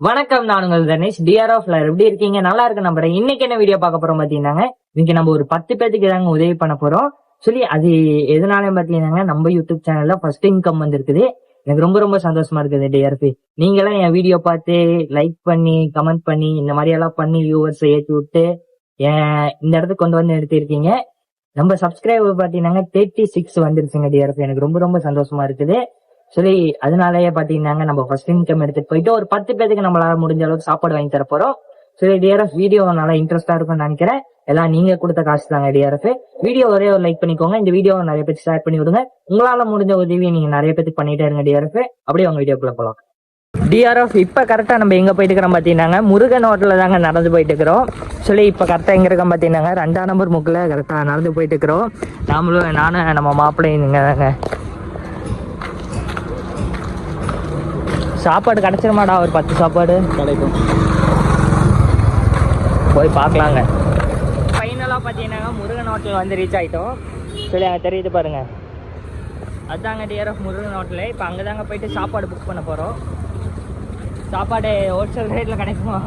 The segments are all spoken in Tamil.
வணக்கம், நான் உங்கள் தனேஷ் டிஆர் ஃபிளர். எப்படி இருக்கீங்க? நல்லா இருக்கு நம்புறேன். இன்னைக்கு என்ன வீடியோ பார்க்க போறோம் பாத்தீங்கன்னா, இன்னைக்கு நம்ம ஒரு 10 பேருக்கு தாங்க உதவி பண்ண போறோம். சொல்லி அது எதனால பாத்தீங்கன்னா, நம்ம யூடியூப் சேனல்ல ஃபர்ஸ்ட் இன்கம் வந்திருக்குது. எனக்கு ரொம்ப ரொம்ப சந்தோஷமா இருக்குது டிஆர்பி. நீங்க எல்லாம் என் வீடியோ பார்த்து லைக் பண்ணி கமெண்ட் பண்ணி இந்த மாதிரி எல்லாம் பண்ணி வியூவர்ஸ் ஏற்றி விட்டு இந்த இடத்துக்கு கொண்டு வந்து நிறுத்திருக்கீங்க. நம்ம சப்ஸ்கிரைபர் பாத்தீங்கன்னா 36 வந்துருச்சுங்க டிஆர்பி. எனக்கு ரொம்ப ரொம்ப சந்தோஷமா இருக்குது. சரி, அதனாலயே பாத்தீங்கன்னா நம்ம ஃபர்ஸ்ட் இன்கம் எடுத்துட்டு போயிட்டு ஒரு 10 பேருக்கு நம்மளால முடிஞ்ச அளவுக்கு சாப்பாடு வாங்கி தர போறோம். சரி டிஆர்எஃப், வீடியோ நல்லா இன்ட்ரெஸ்டா இருக்கும்னு நினைக்கிறேன். எல்லாம் நீங்க கொடுத்த காசு தாங்க டிஆர்எஃப். வீடியோ ஒரே ஒரு லைக் பண்ணிக்கோங்க. இந்த வீடியோவை நிறைய பேருக்கு ஷேர் பண்ணி விடுங்க. உங்களால முடிஞ்ச உதவியை நீங்க நிறைய பேருக்கு பண்ணிட்டே இருங்க டிஆர்எஃப். அப்படியே உங்க வீடியோக்குள்ள போலாம். டிஆர்எஃப், இப்ப கரெக்டா நம்ம எங்க போயிட்டு இருக்கிறோம் பாத்தீங்கன்னா, முருகன் ஹோட்டல்ல தாங்க நடந்து போயிட்டு இருக்கிறோம். சொல்லி இப்ப கரெக்டா எங்க இருக்கோம் பாத்தீங்கன்னா, 2ஆம் நம்பர் முக்குல கரெக்டா நடந்து போயிட்டு இருக்கிறோம். நானும் நம்ம மாப்பிள்ளையும் இங்க தாங்க. சாப்பாடு கிடைச்சிருமாடா? ஒரு 10 சாப்பாடு கிடைக்கும். போய் பார்க்கலாங்க. ஃபைனலாக பார்த்தீங்கன்னா முருகன் ஹோட்டல் வந்து ரீச் ஆகிட்டோம். சரி, அங்கே தெரியுது பாருங்க, அதுதாங்க டிஆர்எஃப் முருகன் ஹோட்டலு. இப்போ அங்கே தாங்க போயிட்டு சாப்பாடு புக் பண்ண போகிறோம். சாப்பாடு ஹோல்சேல் ரேட்டில் கிடைக்குமா?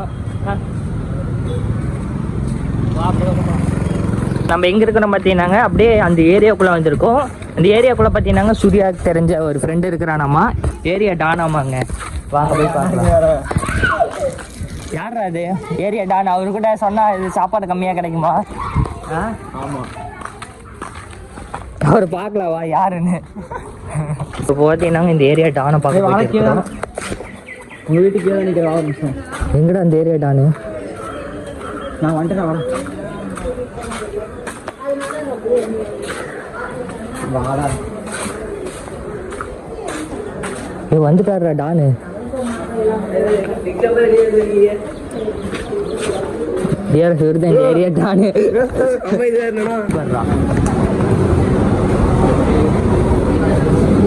நம்ம எங்கே இருக்கிறோம் பார்த்தீங்கன்னாங்க, அப்படியே அந்த ஏரியாவுக்குள்ளே வந்திருக்கோம். அந்த ஏரியாக்குள்ளே பார்த்தீங்கன்னா சூர்யாவுக்கு தெரிஞ்ச ஒரு ஃப்ரெண்டு இருக்கிறானாமா, ஏரியா டானாமாங்க. வாங்க போய் பார்க்கலாம். யாரா அது ஏரியா டான்? அவரு கூட சொன்னா இது சாப்பாடு கம்மியாக கிடைக்குமா? ஆமாம், அவர் பார்க்கலாம், வா யாருன்னு. இப்போ பார்த்தீங்கன்னா இந்த ஏரியா டானை பார்க்க உங்கள் வீட்டுக்கு ஏதாவது நிற்கிற நிமிஷம். எங்கடா அந்த ஏரியா டானு? நான் வந்துட்டு வரேன். வாடா, வந்துட்டாருடா டானு. இந்த ஏரியா டானு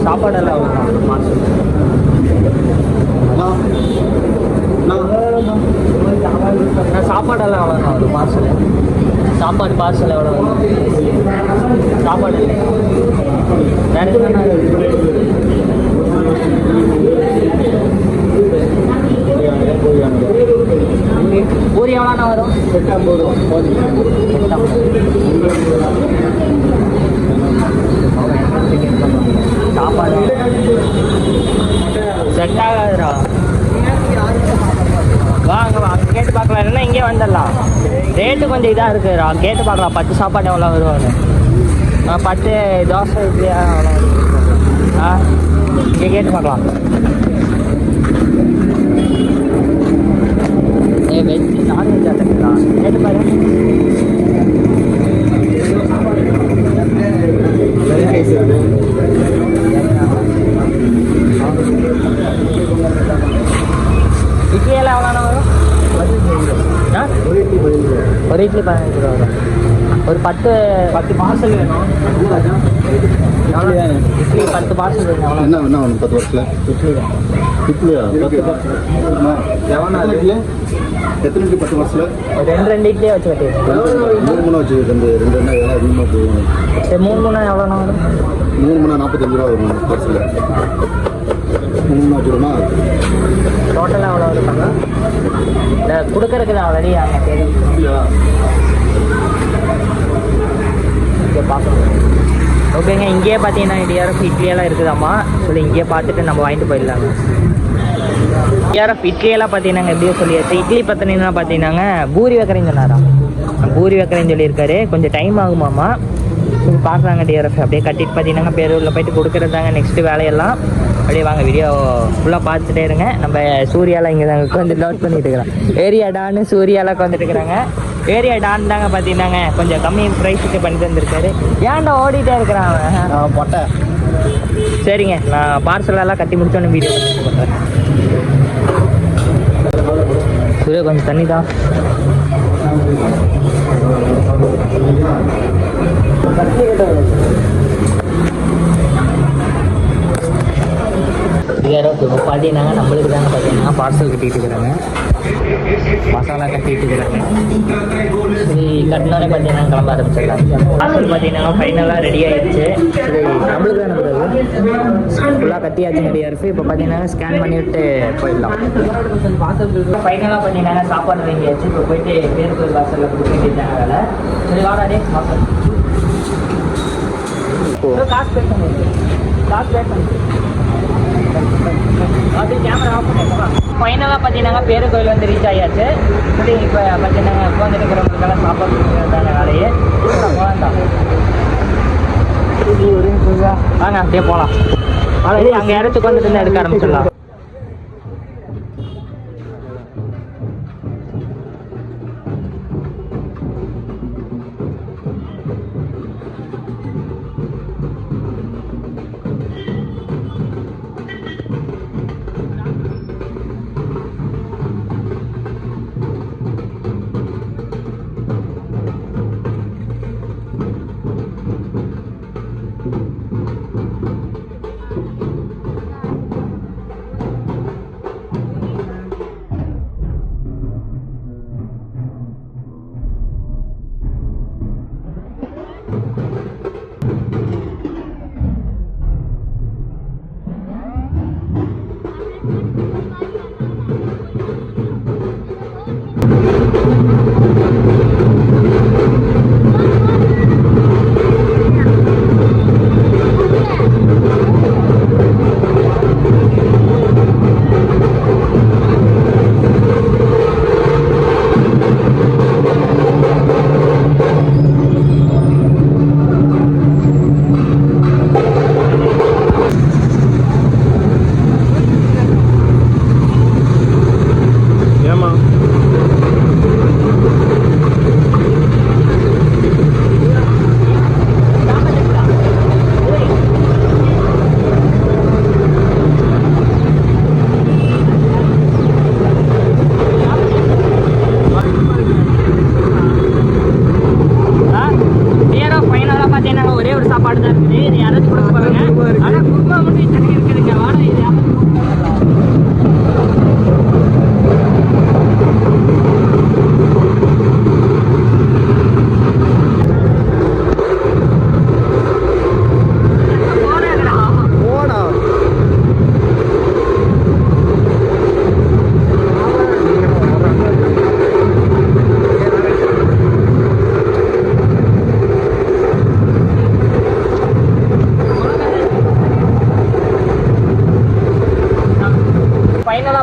சாப்பாடெல்லாம் சாப்பாடெல்லாம் எவ்வளோ ஒரு பார்சல்? சாப்பாடு பார்சல் எவ்வளோ? சாப்பாடு வேற பூரி எவ்வளோண்ணா வரும்? 850. சாப்பாடு செட் ஆகாதுடா. வாங்க கேட்டு பார்க்கலாம், இல்லைன்னா இங்கே வந்துடலாம். ரேட்டு கொஞ்சம் இதாக இருக்குதுடா, கேட்டு பார்க்கலாம். 10 சாப்பாடு எவ்வளோ வருவாங்க? 10 தோசை இட்லியா எவ்வளோ? இங்கே கேட்டு பார்க்கலாம். வெஜ் நான்வெஜ் ஆட்டுங்களா? கேட்டு பாரு. இட்லியெல்லாம் எவ்வளோண்ணா வரும்? ஒரு இட்லி 15 ரூபா வரும். ஒரு 10 பார்சல் வேணும். இட்லி 10 பார்சல் வேணும். என்ன வேணும்? 10 வருஷத்தில் இட்லியா? எத்தனை இட்லி 10 வருஷத்தில்? ஒரு 2 இட்லியே வச்சு கட்டி 3 வச்சு 2 எல்லாம் அதிகமாக போகும். சரி, 3 எவ்வளோண்ணா வரும்? 3 45 ரூபா வரும் பார்சலில். 3 வச்சுருமா? டோட்டலாக எவ்வளோ வருப்பாங்க? இல்லை கொடுக்கறதுக்கு தான் ஆல்ரெடி அங்கே தெரியும். இங்கே பார்க்கணும். ஓகேங்க, இங்கேயே பார்த்தீங்கன்னா டிஆர்எஃப் இட்லியெல்லாம் இருக்குதாம்மா. சொல்லி இங்கேயே பார்த்துட்டு நம்ம வாங்கிட்டு போயிடலாங்க. டிஆர்எஃப் இட்லியெல்லாம் பார்த்தீங்கன்னா எப்படியோ சொல்லியாச்சு. இட்லி பத்தினா பார்த்தீங்கன்னாங்க பூரி வைக்கிறேன்னு சொன்னாரா? பூரி வைக்கிறேன்னு சொல்லியிருக்காரு. கொஞ்சம் டைம் ஆகுமாம்மா. சரி பார்க்குறாங்க டிஆர்எஃப். அப்படியே கட்டிட்டு பார்த்தீங்கன்னா பேரூரில் போயிட்டு கொடுக்குறதாங்க நெக்ஸ்ட்டு வேலையெல்லாம். அப்படியே வாங்க வீடியோ ஃபுல்லாக பார்த்துட்டே இருங்க. நம்ம சூர்யாலாம் இங்கே தாங்க உட்காந்து லோட் பண்ணிட்டு இருக்கிறோம். ஏரியா டான்னு சூர்யாலாம் உட்காந்துட்டு இருக்கிறாங்க. ஏரியா டான் தாங்க பார்த்தீங்கன்னாங்க கொஞ்சம் கம்மி ப்ரைஸுக்கு பண்ணி தந்துருக்காரு. ஏன்டா ஓடிட்டே இருக்கிறான் அவன் பொட்டை? சரிங்க, நான் பார்சலெல்லாம் கட்டி முடிச்சோன்னு வீடியோ பண்ணுறேன். சூர்யா கொஞ்சம் தண்ணி தான். இப்போ பார்த்தீங்கன்னா நம்மளுக்கு தாங்க பார்த்தீங்கன்னா பார்சல் கட்டிகிட்டு இருக்கிறாங்க. மசாலா கட்டிட்டு இருக்கிறாங்க. சரி, கட்டினோடனே பார்த்தீங்கன்னா கிளம்ப ஆரம்பிச்சிடலாம். பார்சல் பார்த்தீங்கன்னா ஃபைனலாக ரெடி ஆகிடுச்சு. சரி, நம்மளுக்கு தான் ஃபுல்லாக கட்டியாச்சுங்க டிஆர்எஃப். இப்போ பார்த்தீங்கன்னா ஸ்கேன் பண்ணிவிட்டு போயிடலாம். ஃபைனலாக பார்த்தீங்கன்னா சாப்பாடு வாங்கியாச்சு. இப்போ போயிட்டு பேர் கோயில் வாசலில் கொடுக்க வேண்டியதாங்க வேலை. சரி வாடாடே சாப்பாடு காசு பே பண்ணி அது கேமரா ஆஃப் பண்ணிடலாம். ஃபைனலாக பார்த்தீங்கன்னா பேரு கோயில் வந்து ரீச் ஆகியாச்சு. சரி இப்போ பார்த்தீங்கன்னா உட்காந்துட்டு இருக்கிறவங்களுக்கெல்லாம் சாப்பாடு கொடுக்குறதாங்க வேலையே. போகலாம் வாங்க அப்படியே போகலாம். அங்கே யாராச்சும் உட்காந்துட்டு எடுக்க ஆரம்பிச்சிடலாம்.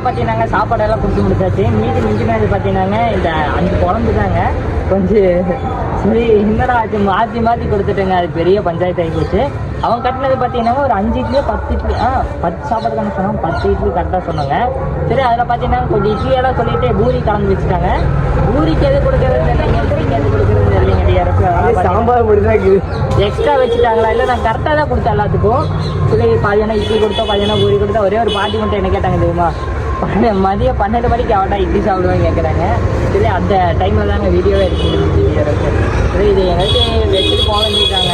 பார்த்தீங்கன்னா சாப்பாடெல்லாம் கொடுத்து முடிச்சாச்சு. மிஞ்சினது பார்த்தீங்கன்னா இந்த 5 குழம்பு தாங்க. கொஞ்சம் சரி என்னடா ஆச்சு மாற்றி மாற்றி கொடுத்துட்டேங்க. அது பெரிய பஞ்சாயத்து ஆகி போச்சு. அவங்க கட்டினது பார்த்தீங்கன்னா ஒரு 5 இட்லி 10 இட்லி 10 சாப்பாடு தானே சொன்னாங்க. 10 இட்லி கரெக்டாக சொன்னாங்க. சரி அதில் பார்த்தீங்கன்னா கொஞ்சம் இட்லியெல்லாம் சொல்லிட்டு பூரி கலந்து வச்சுட்டாங்க. பூரிக்கு எது கொடுக்குறது இல்லைங்க, இட்லிக்கு எது கொடுக்குறது இல்லைங்க. டிஆர்எஃப் சாம்பார் மட்டும் எக்ஸ்ட்ரா வச்சுட்டாங்களா? இல்லை நான் கரெக்டாக தான் கொடுத்தேன் எல்லாத்துக்கும். சரி பாதியான இட்லி கொடுத்தோம், பாதியான பூரி கொடுத்தோம். ஒரே ஒரு பாட்டி மட்டும் என்ன கேட்டாங்க தெரியுமா, மதியம் 12 மணிக்கு அவட்டா இட்லி சாப்பிடுவாங்க கேட்குறாங்க. சரி அந்த டைமில் தாங்க வீடியோவே எடுத்துக்கிட்டு சரி இது எங்களுக்கு வச்சுட்டு போக வேண்டியிருக்காங்க.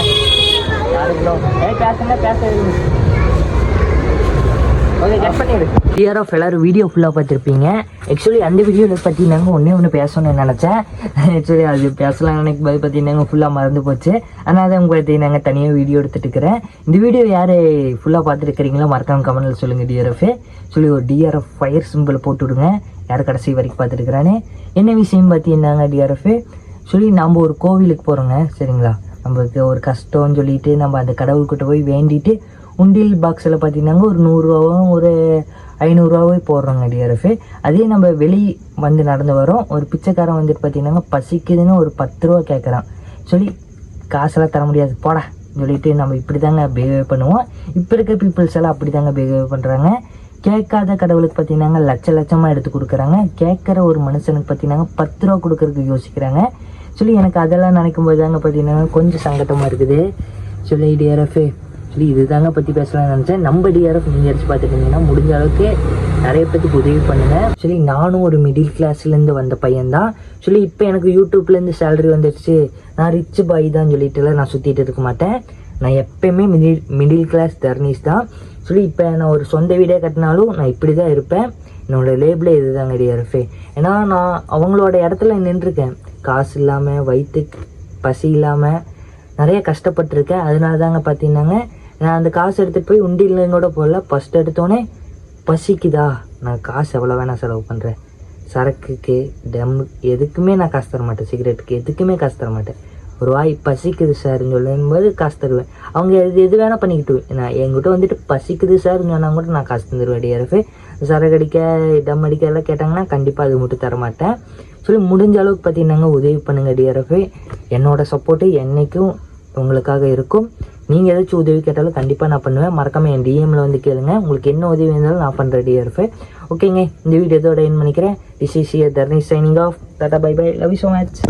யாருக்குள்ளோ பேசுங்க பேசுறது ஓகே கட் பண்ணிடு. டிஆர்எஃப் எல்லாரும் வீடியோ ஃபுல்லாக பார்த்துருப்பீங்க. ஆக்சுவலி அந்த வீடியோவில் பார்த்தீங்கன்னாங்க ஒன்று பேசணும்னு நினச்சேன். ஆக்சுவலி அது பேசலாம் நினைக்கும் போது பார்த்தீங்கன்னா ஃபுல்லாக மறந்து போச்சு. அதனால தான் உங்களுக்கு நாங்கள் தனியாக வீடியோ எடுத்துகிட்டு இருக்கிறேன். இந்த வீடியோ யார் ஃபுல்லாக பார்த்துருக்கிறீங்களோ மறக்காம கமெண்ட்டில் சொல்லுங்கள். டிஆர்எஃப் சொல்லி ஒரு டிஆர்எஃப் ஃபயர் சிம்பிள் போட்டு விடுங்க. யார் கடைசி வரைக்கும் பார்த்துருக்குறானே. என்ன விஷயம் பார்த்தீங்கன்னாங்க டிஆர்எஃப் சொல்லி நம்ம ஒரு கோவிலுக்கு போகிறோங்க. சரிங்களா, நம்மளுக்கு ஒரு கஷ்டம்னு சொல்லிட்டு நம்ம அந்த கடவுள்கிட்ட போய் வேண்டிட்டு உண்டியல் பாக்ஸில் பார்த்தீங்கன்னா ஒரு 100 ரூபாவும் ஒரு 500 ரூபாவே போடுறோங்க டிஆர்எஃப். அதே நம்ம வெளியே வந்து நடந்து வரோம். ஒரு பிச்சைக்காரன் வந்துட்டு பார்த்தீங்கன்னா பசிக்குதுன்னு ஒரு 10 ரூபா கேட்குறான். சொல்லி காசெல்லாம் தர முடியாது போடா சொல்லிட்டு நம்ம இப்படி தாங்க பிஹேவ் பண்ணுவோம். இப்போ இருக்க பீப்புள்ஸ் எல்லாம் அப்படி தாங்க பிஹேவ் பண்ணுறாங்க. கேட்காத கடவுளுக்கு பார்த்தீங்கன்னா லட்சமாக எடுத்து கொடுக்குறாங்க. கேட்குற ஒரு மனுஷனுக்கு பார்த்தீங்கன்னா 10 ரூபா கொடுக்கறதுக்கு யோசிக்கிறாங்க. சொல்லி எனக்கு அதெல்லாம் நினைக்கும் போது தாங்க பார்த்தீங்கன்னா கொஞ்சம் சங்கட்டமாக இருக்குது. சொல்லி டிஆர்எஃப் சொல்லி இது தாங்க பற்றி பேசலாம்னு நினச்சேன். நம்ம டிஆர்எஃப் நீங்கள் அடிச்சு பார்த்துட்டிங்கன்னா முடிஞ்ச அளவுக்கு நிறைய பேருக்கு உதவி பண்ணுங்கள். சொல்லி நானும் ஒரு மிடில் கிளாஸ்லேருந்து வந்த பையன்தான். சொல்லி இப்போ எனக்கு யூடியூப்லேருந்து சேலரி வந்துடுச்சு, நான் ரிச் பாய் தான் சொல்லிட்டுலாம் நான் சுற்றிட்டு இருக்க மாட்டேன். நான் எப்பயுமே மிடில் கிளாஸ் தர்னீஸ் தான். சொல்லி இப்போ நான் ஒரு சொந்த வீடே கட்டினாலும் நான் இப்படி தான் இருப்பேன். என்னோடய லேபிளே இது தாங்க டிஆர்எஃப். ஏன்னா நான் அவங்களோட இடத்துல நின்றுருக்கேன். காசு இல்லாமல் வயிற்றுக்கு பசி இல்லாமல் நிறைய கஷ்டப்பட்டுருக்கேன். அதனால தாங்க பார்த்தீங்கன்னாங்க நான் அந்த காசு எடுத்துகிட்டு போய் உண்டியல்லையும் கூட போடல. ஃபஸ்ட் எடுத்தோடனே பசிக்குதா, நான் காசு எவ்வளோ வேணால் செலவு பண்ணுறேன், சரக்குக்கு டம்மு எதுக்குமே நான் காசு தர மாட்டேன், சிகரெட்டுக்கு எதுக்குமே காசு தர மாட்டேன். ஒரு வாய் பசிக்குது சார்ன்னு சொல்லும்போது காசு தருவேன். அவங்க எது வேணால் பண்ணிக்கிட்டு நான் என்கிட்ட வந்துட்டு பசிக்குது சார்ன்னு சொன்னால் கூட நான் காசு தந்துடுவேன். டிஆர்எஃப் சரக்கு அடிக்க டம் அடிக்க எல்லாம் கேட்டாங்கன்னா கண்டிப்பாக அது மட்டும் தர மாட்டேன். சொல்லி முடிஞ்ச அளவுக்கு பார்த்தீங்கன்னாங்க உதவி பண்ணுங்கள் டிஆர்எஃப். என்னோட சப்போர்ட்டு என்றைக்கும் உங்களுக்காக இருக்கும். நீங்கள் ஏதாச்சும் உதவி கேட்டாலும் கண்டிப்பாக நான் பண்ணுவேன். மறக்காமல் என் டிஎம்மில் வந்து கேளுங்க. உங்களுக்கு என்ன உதவி இருந்தாலும் நான் பண்ணுறேன் டிஆர்எஃப். ஓகேங்க, இந்த வீடியோ இதோட என் பண்ணிக்கிறேன். This is Tharni signing off. Tata bye bye, love you so much.